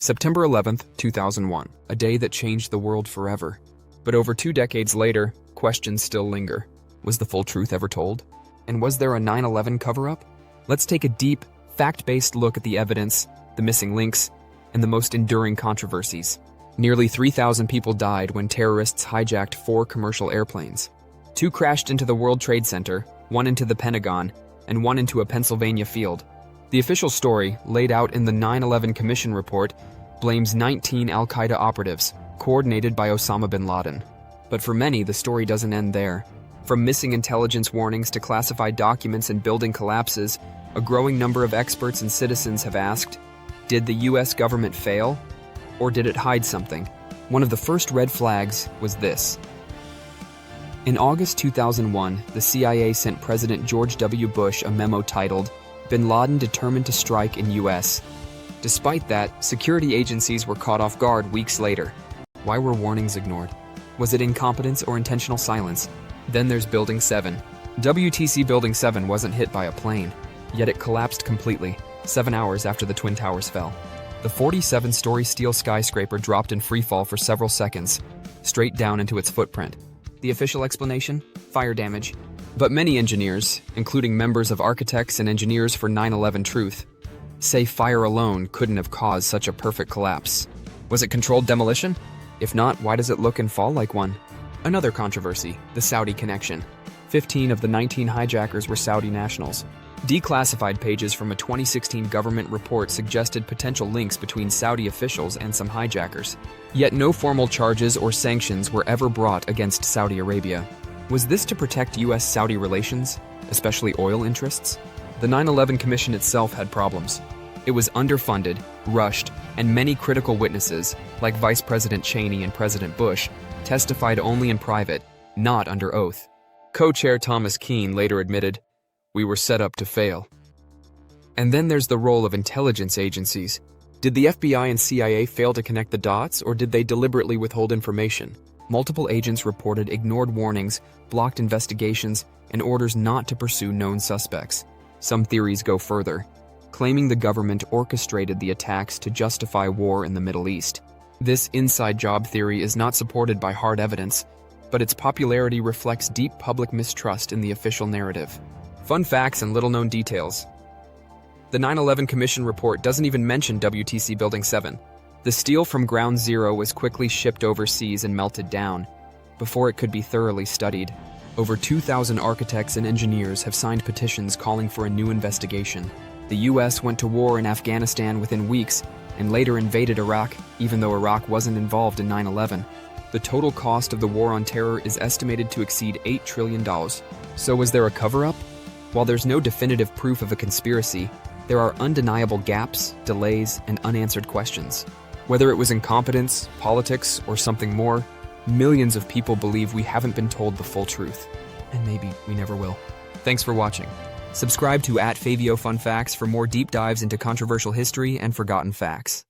September 11th, 2001, a day that changed the world forever. But over 2 decades later, questions still linger. Was the full truth ever told? And was there a 9/11 cover-up? Let's take a deep, fact-based look at the evidence, the missing links, and the most enduring controversies. Nearly 3,000 people died when terrorists hijacked 4 commercial airplanes. 2 crashed into the World Trade Center, 1 into the Pentagon, and 1 into a Pennsylvania field. The official story, laid out in the 9/11 Commission report, blames 19 al-Qaeda operatives, coordinated by Osama bin Laden. But for many, the story doesn't end there. From missing intelligence warnings to classified documents and building collapses, a growing number of experts and citizens have asked, did the US government fail? Or did it hide something? One of the first red flags was this. In August 2001, the CIA sent President George W. Bush a memo titled, Bin Laden Determined to Strike in US. Despite that, security agencies were caught off guard weeks later. Why were warnings ignored? Was it incompetence or intentional silence? Then there's Building 7. WTC Building 7 wasn't hit by a plane, yet it collapsed completely, 7 hours after the Twin Towers fell. The 47-story steel skyscraper dropped in freefall for several seconds, straight down into its footprint. The official explanation? Fire damage. But many engineers, including members of Architects and Engineers for 9/11 Truth, say fire alone couldn't have caused such a perfect collapse. Was it controlled demolition? If not, why does it look and fall like one? Another controversy, the Saudi connection. 15 of the 19 hijackers were Saudi nationals. Declassified pages from a 2016 government report suggested potential links between Saudi officials and some hijackers. Yet no formal charges or sanctions were ever brought against Saudi Arabia. Was this to protect US-Saudi relations, especially oil interests? The 9/11 Commission itself had problems. It was underfunded, rushed, and many critical witnesses, like Vice President Cheney and President Bush, testified only in private, not under oath. Co-chair Thomas Keane later admitted, "We were set up to fail." And then there's the role of intelligence agencies. Did the FBI and CIA fail to connect the dots, or did they deliberately withhold information? Multiple agents reported ignored warnings, blocked investigations, and orders not to pursue known suspects. Some theories go further, claiming the government orchestrated the attacks to justify war in the Middle East. This inside job theory is not supported by hard evidence, but its popularity reflects deep public mistrust in the official narrative. Fun facts and little-known details. The 9/11 Commission report doesn't even mention WTC Building 7. The steel from Ground Zero was quickly shipped overseas and melted down before it could be thoroughly studied. Over 2,000 architects and engineers have signed petitions calling for a new investigation. The US went to war in Afghanistan within weeks and later invaded Iraq, even though Iraq wasn't involved in 9/11. The total cost of the war on terror is estimated to exceed $8 trillion. So was there a cover-up? While there's no definitive proof of a conspiracy, there are undeniable gaps, delays, and unanswered questions. Whether it was incompetence, politics, or something more, millions of people believe we haven't been told the full truth. And maybe we never will. Thanks for watching. Subscribe to @FavioFunFacts for more deep dives into controversial history and forgotten facts.